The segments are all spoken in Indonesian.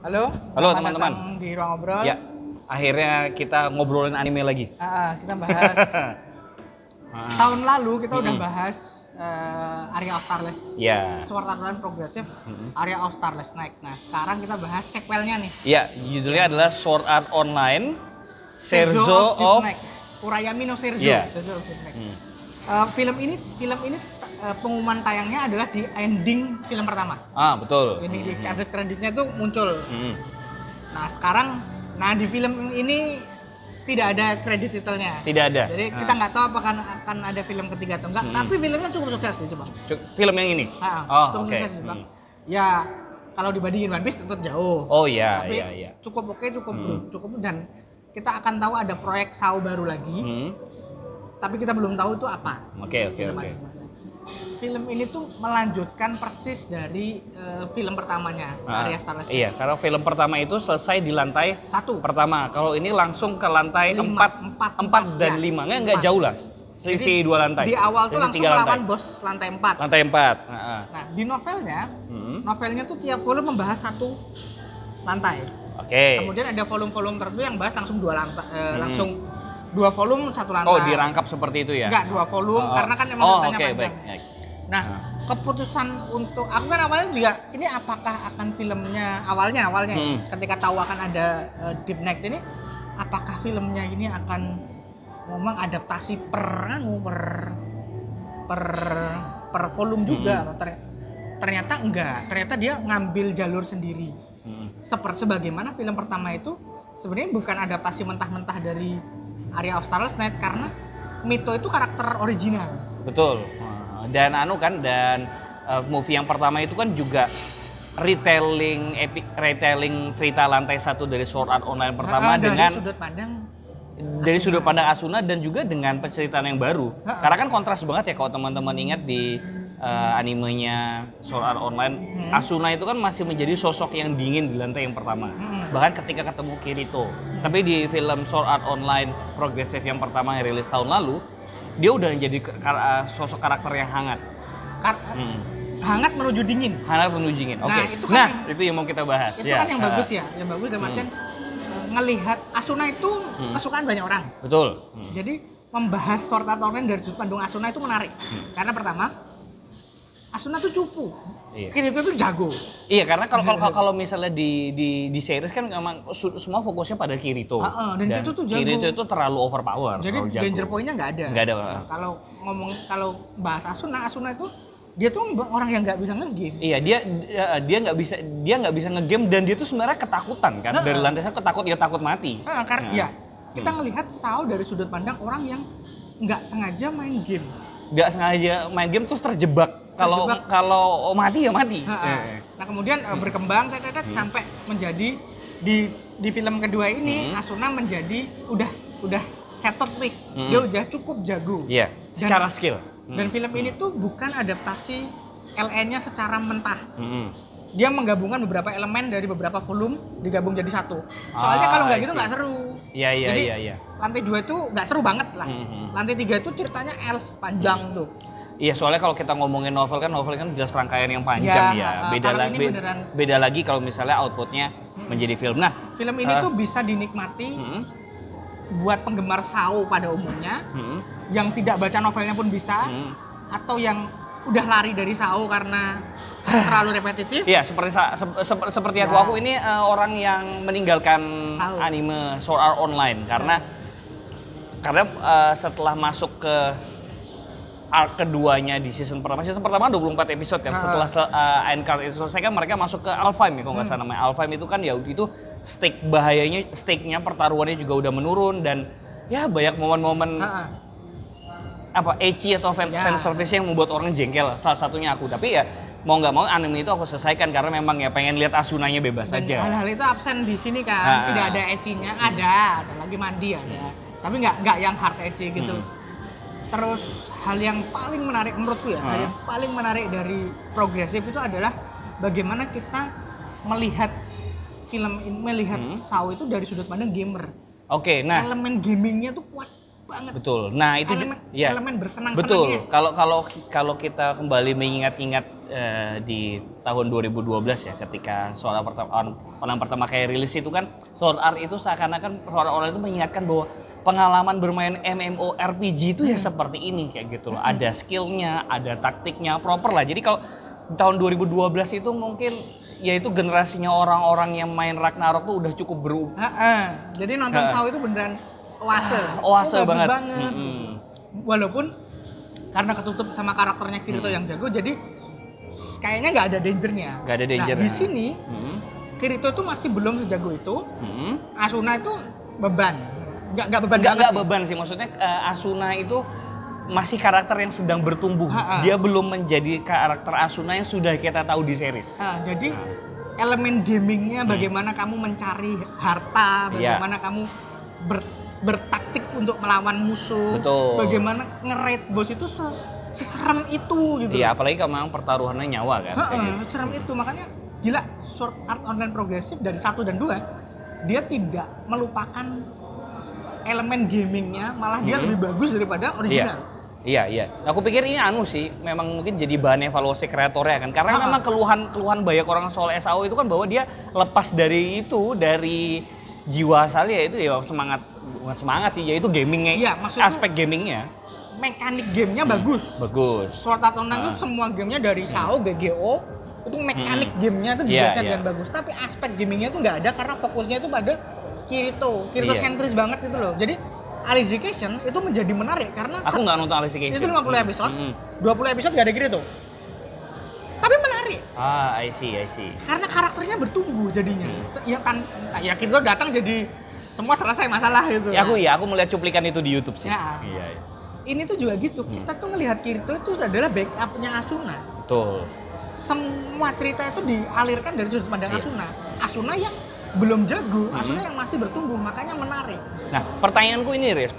Halo, Halo selamat teman-teman. datang di Ruang Ngobrol. Ya, akhirnya kita ngobrolin anime lagi. Kita bahas tahun lalu kita udah bahas Aria of Starless, Sword Art Online Progressive, Aria of Starless Night. Nah, sekarang kita bahas sequelnya nih. Ya, judulnya adalah Sword Art Online Serzo Serzo of Deep Neck. Urayami no Serzo. Yeah. Serzo of Deep Neck. Film ini pengumuman tayangnya adalah di ending film pertama. Betul. Ini di kreditnya tuh muncul. Nah, sekarang di film ini tidak ada kredit titelnya. Tidak ada. Jadi kita nggak tahu apakah akan ada film ketiga atau enggak. Tapi filmnya cukup sukses nih, Bang. Film yang ini? Cukup sukses nih, Bang. Ya, kalau dibandingin One Piece tetap jauh. Oh iya, tapi iya. cukup oke, cukup dan kita akan tahu ada proyek SAO baru lagi. Tapi kita belum tahu itu apa. Oke. Film ini tuh melanjutkan persis dari film pertamanya, Aria Starless. Iya, karena film pertama itu selesai di lantai 1 pertama. Kalau ini langsung ke lantai 4 dan 5. Enggak jauh lah. Selisih 2 lantai. Di awal tuh langsung melawan bos lantai 4. Lantai 4. Nah, di novelnya tuh tiap volume membahas 1 lantai. Oke. Kemudian ada volume-volume tertentu yang bahas langsung 2 lantai, langsung 2 volume 1 lantai. Oh, dirangkap seperti itu ya? Enggak, 2 volume karena kan emang ceritanya panjang. Baik. Nah, keputusan untuk aku kan awalnya juga ini apakah akan filmnya awalnya ketika tahu akan ada Deep Neck ini, apakah filmnya ini akan ngomong adaptasi per volume juga? Ternyata enggak. Ternyata dia ngambil jalur sendiri. Seperti sebagaimana film pertama itu sebenarnya bukan adaptasi mentah-mentah dari Aria of Starless Night karena Mito itu karakter original. Betul. Dan movie yang pertama itu kan juga retelling cerita lantai 1 dari Sword Art Online pertama dengan dari sudut pandang Asuna dan juga dengan penceritaan yang baru. Karena kan kontras banget ya kalau teman-teman ingat di animenya Sword Art Online, Asuna itu kan masih menjadi sosok yang dingin di lantai yang pertama. Bahkan ketika ketemu Kirito. Tapi di film Sword Art Online Progressive yang pertama yang rilis tahun lalu, dia udah menjadi sosok karakter yang hangat. Hangat menuju dingin. Oke. Itu yang mau kita bahas. Itu kan yang bagus ya. Yang bagus dalam artian ngelihat Asuna itu kesukaan banyak orang. Betul. Jadi membahas Sword Art Online dari sudut pandang Asuna itu menarik. Karena pertama, Asuna tuh cupu. Iya. Kirito tuh jago. Iya, karena kalau misalnya di series kan memang semua fokusnya pada Kirito. Dan Kirito tuh jago. Kirito itu terlalu overpower. Jadi danger point-nya nggak ada. Nggak ada. Kalau bahas Asuna itu dia tuh orang yang nggak bisa nge-game. Iya, dia nggak bisa nge-game dan dia tuh sebenarnya ketakutan kan. Dari lantai satu takut mati. Karena kita ngelihat SAO dari sudut pandang orang yang nggak sengaja main game. Nggak sengaja main game terus terjebak. Kalau mati ya mati. Nah, kemudian berkembang sampai menjadi di film kedua ini Asuna menjadi udah settled nih. Dia udah cukup jago. Iya, secara skill. Dan film ini tuh bukan adaptasi LN-nya secara mentah. Dia menggabungkan beberapa elemen dari beberapa volume digabung jadi satu. Soalnya kalau nggak gitu nggak seru. Iya. Lantai 2 itu nggak seru banget lah. Lantai 3 itu ceritanya elf panjang tuh. Iya, soalnya kalau kita ngomongin novel kan jelas rangkaian yang panjang ya. Beda lagi kalau misalnya outputnya menjadi film. Nah, film ini tuh bisa dinikmati buat penggemar SAO pada umumnya, yang tidak baca novelnya pun bisa, atau yang udah lari dari SAO karena terlalu repetitif. Iya, seperti aku ini orang yang meninggalkan anime Sword Art Online karena setelah masuk ke arc keduanya di season pertama 24 episode kan. Setelah end card itu selesai kan mereka masuk ke Alfheim ya kalau nggak salah namanya. Alfheim itu kan ya itu stake-nya pertaruhannya juga udah menurun dan ya banyak momen-momen ecchi atau fan service yang membuat orang jengkel. Salah satunya aku. Tapi ya mau nggak mau anime itu aku selesaikan karena memang ya pengen lihat Asunanya bebas aja. Hal-hal itu absen di sini kan. Tidak ada ecchinya, ada lagi mandi ada. Tapi nggak yang hard ecchi gitu. Terus hal yang paling menarik menurutku ya, hal yang paling menarik dari Progressive itu adalah bagaimana kita melihat SAO itu dari sudut pandang gamer. Oke, nah elemen gamingnya tuh kuat banget. Betul. Nah, itu elemen bersenang-senangnya. Betul. Kalau kita kembali mengingat-ingat di tahun 2012 ya, ketika Sword Art Online pertama kayak rilis itu kan, Sword Art itu seakan-akan Sword Art Online itu mengingatkan bahwa pengalaman bermain MMORPG itu ya seperti ini kayak gitu loh. Ada skillnya, ada taktiknya, proper lah. Jadi kalau tahun 2012 itu mungkin ya itu generasinya orang-orang yang main Ragnarok tuh udah cukup Jadi nonton SAO itu beneran oase. Oase banget. Walaupun karena ketutup sama karakternya Kirito yang jago, jadi kayaknya nggak ada dangernya. Nggak ada danger. Nah, di sini Kirito tuh masih belum sejago itu. Asuna itu beban. Nggak beban banget. Nggak beban sih, maksudnya Asuna itu masih karakter yang sedang bertumbuh. Dia belum menjadi karakter Asuna yang sudah kita tahu di series. Jadi elemen gamingnya, bagaimana kamu mencari harta, bagaimana kamu bertaktik untuk melawan musuh, bagaimana nge-raid bos itu seserem itu gitu. Iya, apalagi kalau memang pertaruhannya nyawa kan. Seserem itu, makanya gila Sword Art Online progresif dari 1 dan 2 dia tidak melupakan elemen gamingnya, malah dia lebih bagus daripada original. Iya. Aku pikir ini sih, memang mungkin jadi bahan evaluasi kreatornya kan. Karena memang keluhan banyak orang soal SAO itu kan bahwa dia lepas dari jiwa asalnya itu ya bukan semangat sih, yaitu gamingnya. Iya, maksudnya aspek gamingnya. Mekanik gamenya bagus. Sword Art Online itu semua gamenya dari SAO, GGO itu mekanik gamenya itu didesain dan bagus. Tapi aspek gamingnya itu nggak ada karena fokusnya itu pada Kirito sentris banget gitu loh. Jadi Alicization itu menjadi menarik karena aku nggak nonton Alicization. Itu 50 episode, 20 episode nggak ada Kirito. Tapi menarik. I see. Karena karakternya bertumbuh jadinya. Ya Kirito datang jadi semua selesai masalah gitu. Aku melihat cuplikan itu di YouTube sih. Iya. Ini tuh juga gitu. Kita tuh ngelihat Kirito itu adalah backup-nya Asuna. Betul. Semua cerita itu dialirkan dari sudut pandang Asuna. Asuna yang belum jago, Asuna yang masih bertumbuh, makanya menarik. Nah, pertanyaanku ini, Riz,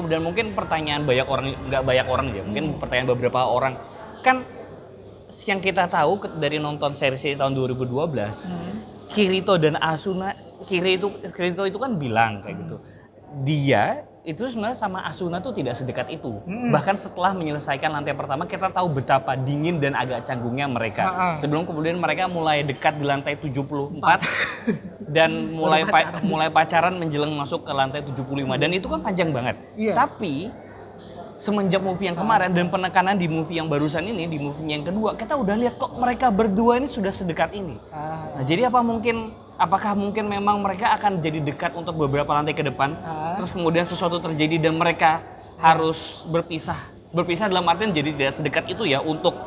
dan mungkin pertanyaan banyak orang, nggak banyak orang ya, mungkin pertanyaan beberapa orang. Kan yang kita tahu dari nonton series tahun 2012, Kirito dan Asuna, Kirito itu kan bilang kayak gitu. Dia itu sebenarnya sama Asuna tuh tidak sedekat itu. Bahkan setelah menyelesaikan lantai pertama, kita tahu betapa dingin dan agak canggungnya mereka. Sebelum kemudian mereka mulai dekat di lantai 74 dan mulai pacaran menjelang masuk ke lantai 75. Dan itu kan panjang banget. Tapi semenjak movie yang kemarin dan penekanan di movie yang barusan ini, di movie yang kedua, kita udah lihat kok mereka berdua ini sudah sedekat ini. Nah, jadi apakah mungkin memang mereka akan jadi dekat untuk beberapa lantai ke depan, terus kemudian sesuatu terjadi dan mereka harus berpisah dalam artian jadi tidak sedekat itu ya untuk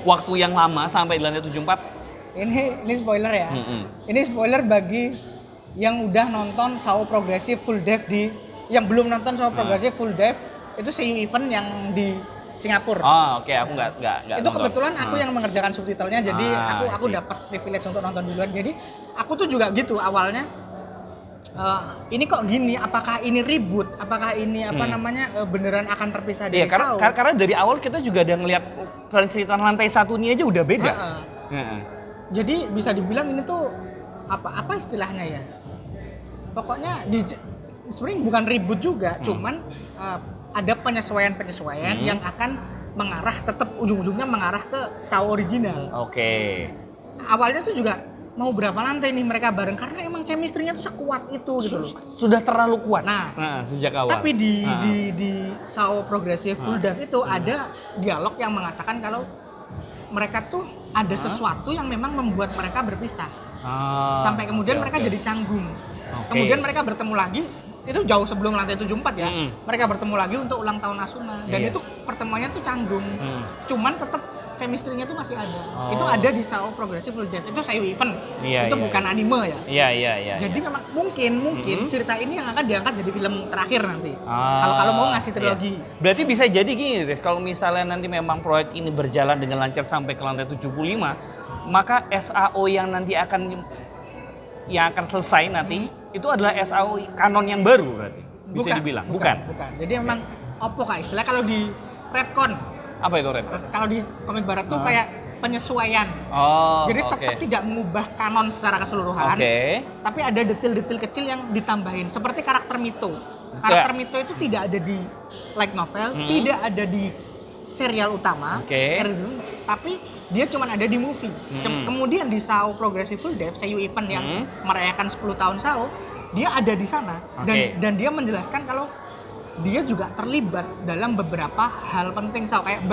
waktu yang lama sampai di lantai 74. Ini spoiler ya. Ini spoiler bagi yang udah nonton SAO Progressive Full Dev yang belum nonton SAO Progressive Full Dev itu Seiyu Event yang di Singapura. Oke, aku nggak itu nonton. Kebetulan aku yang mengerjakan subtitlenya, jadi aku dapat privilege untuk nonton duluan. Jadi aku tuh juga gitu awalnya. Ini kok gini? Apakah ini ribut? Apakah ini beneran akan terpisah dari SAO? Karena dari awal kita juga udah ngelihat penceritaan lantai 1 ini aja udah beda. Jadi bisa dibilang ini tuh apa istilahnya ya? Pokoknya sebenarnya bukan ribut juga, cuman ada penyesuaian yang akan mengarah, tetap ujung-ujungnya mengarah ke SAO original. Awalnya tuh juga mau berapa lantai nih mereka bareng karena emang chemistry-nya tuh sekuat itu gitu. Sudah terlalu kuat. Nah, sejak awal. Tapi di SAO Progressive Full Dev itu ada dialog yang mengatakan kalau mereka tuh ada sesuatu yang memang membuat mereka berpisah. Sampai kemudian mereka jadi canggung. Kemudian mereka bertemu lagi. Itu jauh sebelum lantai 74 ya. Mereka bertemu lagi untuk ulang tahun Asuna. Dan itu pertemuannya tuh canggung. Cuman tetap chemistry-nya tuh masih ada. Itu ada di SAO Progressive Full Dev. Itu Seiyu Event. Itu bukan anime ya. Iya. Jadi memang mungkin cerita ini yang akan diangkat jadi film terakhir nanti. Kalau mau ngasih trilogi. Berarti bisa jadi gini, Riz. Kalau misalnya nanti memang proyek ini berjalan dengan lancar sampai ke lantai 75, maka SAO yang nanti akan selesai nanti itu adalah SAO kanon yang baru berarti. Bisa dibilang. Bukan. Jadi memang istilah kalau di retcon. Apa itu retcon? Kalau di komik barat tuh kayak penyesuaian. Jadi tetap tidak mengubah kanon secara keseluruhan. Tapi ada detail-detail kecil yang ditambahin. Seperti karakter Mito. Karakter Mito itu tidak ada di light novel, tidak ada di serial utama. Tapi dia cuma ada di movie. Kemudian di SAO Progressive Full Death, Seiyu Event yang merayakan 10 tahun SAO, dia ada di sana dan dia menjelaskan kalau dia juga terlibat dalam beberapa hal penting SAO, kayak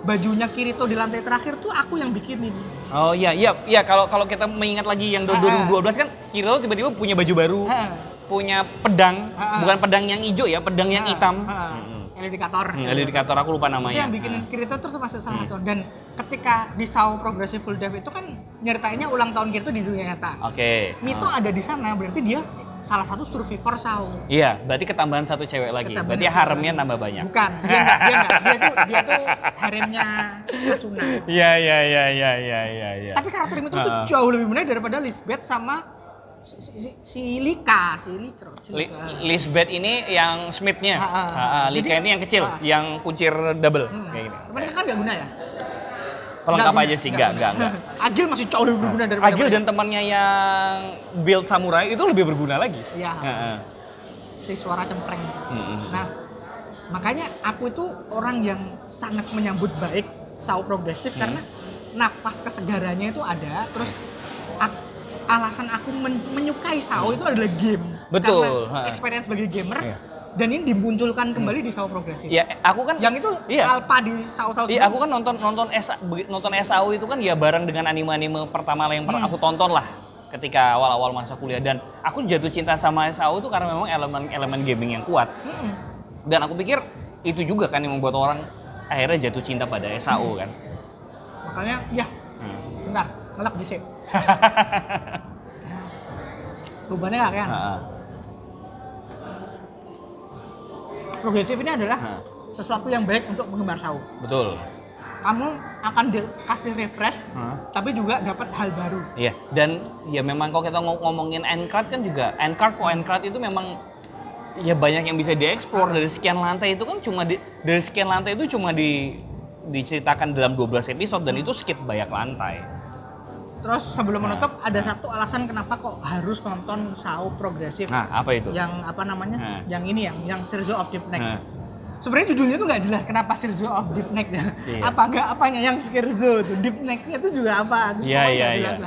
bajunya Kirito di lantai terakhir tuh aku yang bikinin. Oh iya, kalau kita mengingat lagi yang 2012 kan Kirito tiba-tiba punya baju baru, punya pedang, bukan pedang yang hijau ya, pedang yang hitam. Elidikator aku lupa namanya. Itu yang bikin Kirito termasuk salah satu. Dan ketika di SAO Progressive Full Death itu kan nyeritainnya ulang tahun Kirito di dunia nyata. Mito ada di sana, berarti dia salah satu survivor SAO. Iya, berarti ketambahan satu cewek lagi. Berarti haremnya nambah banyak. Bukan, dia enggak. Dia tuh haremnya Asuna. Iya. Tapi karakter Mito tuh jauh lebih menarik daripada Lisbeth sama si Lika. Lisbeth ini yang Smith-nya. Lika ini yang kecil, yang kuncir double kayak gini. Mereka kan nggak guna ya? Pelengkap aja sih, enggak. Agil masih jauh lebih berguna daripada Agil dan temannya yang build samurai itu lebih berguna lagi. Iya. Si suara cempreng. Nah, makanya aku itu orang yang sangat menyambut baik SAO Progresif karena nafas kesegarannya itu ada. Terus alasan aku menyukai SAO itu adalah game. Betul. Karena experience sebagai gamer. Dan ini dimunculkan kembali di SAO Progresif. Ya, aku kan yang itu alpha di SAO. Iya, aku kan nonton SAO itu kan ya bareng dengan anime-anime pertama yang pernah aku tonton lah ketika awal-awal masa kuliah, dan aku jatuh cinta sama SAO itu karena memang elemen gaming yang kuat. Dan aku pikir itu juga kan yang membuat orang akhirnya jatuh cinta pada SAO kan. Makanya bentar, ngelak di sini. Rubahnya gak kan? Progresif ini adalah sesuatu yang baik untuk penggemar SAO. Betul. Kamu akan dikasih refresh, tapi juga dapat hal baru. Iya, dan ya memang kalau kita ngomongin endcard kan juga, endcard itu memang ya banyak yang bisa dieksplor. Dari sekian lantai itu kan diceritakan dalam 12 episode dan itu skip banyak lantai. Terus sebelum menutup ada satu alasan kenapa kok harus nonton SAO Progresif. Nah, apa itu? Yang apa namanya? Yang ini yang Circle of Deep Neck. Sebenarnya judulnya tuh nggak jelas kenapa Circle of Deep Neck ya. Apa enggak apanya yang Circle tuh Deep Neck-nya itu juga apa? Iya.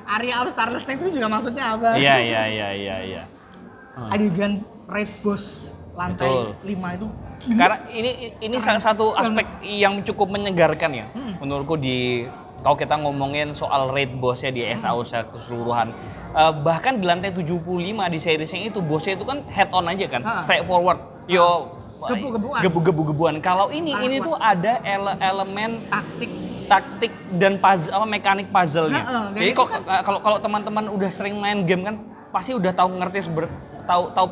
Area of Starless Neck itu juga maksudnya apa? Iya. Adegan Raid Boss lantai 5 itu. Karena ini salah satu aspek yang cukup menyegarkan ya menurutku kalau kita ngomongin soal raid bossnya di SAO secara keseluruhan. Bahkan di lantai 75 di seriesnya itu bosnya itu kan head on aja kan, straight forward. Gebu-gebuan. Kalau ini tuh ada elemen taktik dan puzzle, mekanik puzzle-nya. Jadi kalau teman-teman udah sering main game kan pasti udah tahu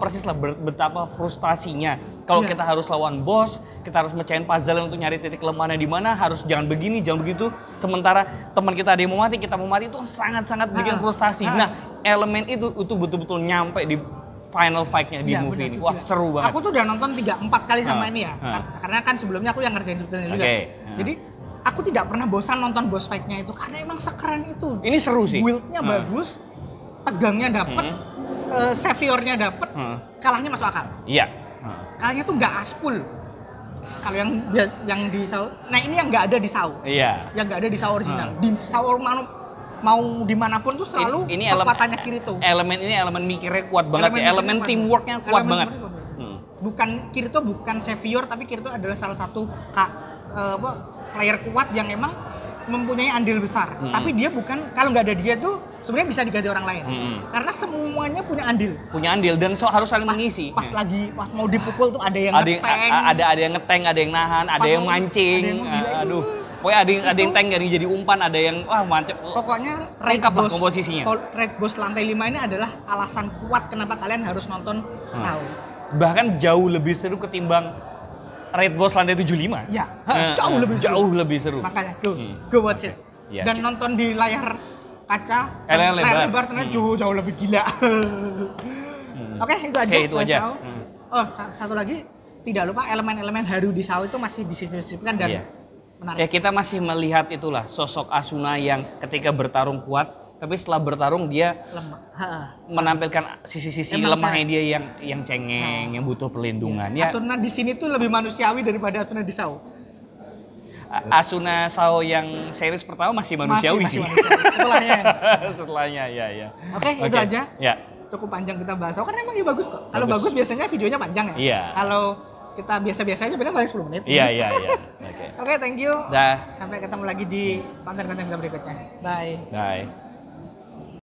persis lah betapa frustasinya kalau kita harus lawan bos, kita harus mecahin puzzle untuk nyari titik kelemahannya di mana, harus jangan begini, jangan begitu. Sementara teman kita ada yang mau mati, kita mau mati, itu sangat-sangat bikin frustasi. Nah, elemen itu betul-betul nyampe di final fight-nya di movie ini. Wah, seru banget. Aku tuh udah nonton 3-4 kali sama ini ya. Karena kan sebelumnya aku yang ngerjain sebetulnya juga. Jadi aku tidak pernah bosan nonton boss fight-nya itu karena emang sekeren itu. Ini seru sih. Build-nya bagus, tegangnya dapet, saviornya dapet, kalahnya masuk akal. Iya. Kalahnya tuh nggak aspul. Kalau yang di SAO, nah ini yang nggak ada di SAO. Iya. Yang nggak ada di SAO original. Di SAO mau dimanapun tuh selalu ini kekuatannya Kirito. Elemen mikirnya kuat banget, elemen teamworknya kuat banget. Bukan Kirito bukan savior, tapi Kirito adalah salah satu player kuat yang emang mempunyai andil besar. Tapi dia bukan, kalau nggak ada dia tuh sebenarnya bisa diganti orang lain. Karena semuanya punya andil Dan harus saling mengisi. Pas mau dipukul tuh ada yang ngeteng. Ada yang ngeteng, ada yang nahan, ada yang mancing. Pokoknya ada yang tank jadi umpan, ada yang mancing. Pokoknya Raid Boss lantai 5 ini adalah alasan kuat kenapa kalian harus nonton SAO. Bahkan jauh lebih seru ketimbang Raid Boss lantai 75. Ya, jauh lebih seru. Makanya go watch it. Ya, dan nonton di layar kaca, layar lebar ternyata jauh lebih gila. Oke, itu aja. Oh, satu lagi, tidak lupa elemen-elemen haru di SAO itu masih disisipkan dan menarik. Ya, kita masih melihat itulah sosok Asuna yang ketika bertarung kuat, tapi setelah bertarung dia menampilkan sisi-sisi lemahnya dia yang cengeng, yang butuh perlindungan. Ya. Asuna di sini tuh lebih manusiawi daripada Asuna di SAO. Asuna Sao yang series pertama masih manusiawi masih sih. manusiawi. Setelahnya. Setelahnya, ya. Oke, itu aja. Ya. Cukup panjang kita bahas. Oh, karena emang ya bagus kok. Kalau bagus biasanya videonya panjang ya. Iya. Kalau kita biasa-biasa aja paling 10 menit. Iya. Oke. Oke, thank you. Dah. Sampai ketemu lagi di konten-konten kita berikutnya. Bye. Bye.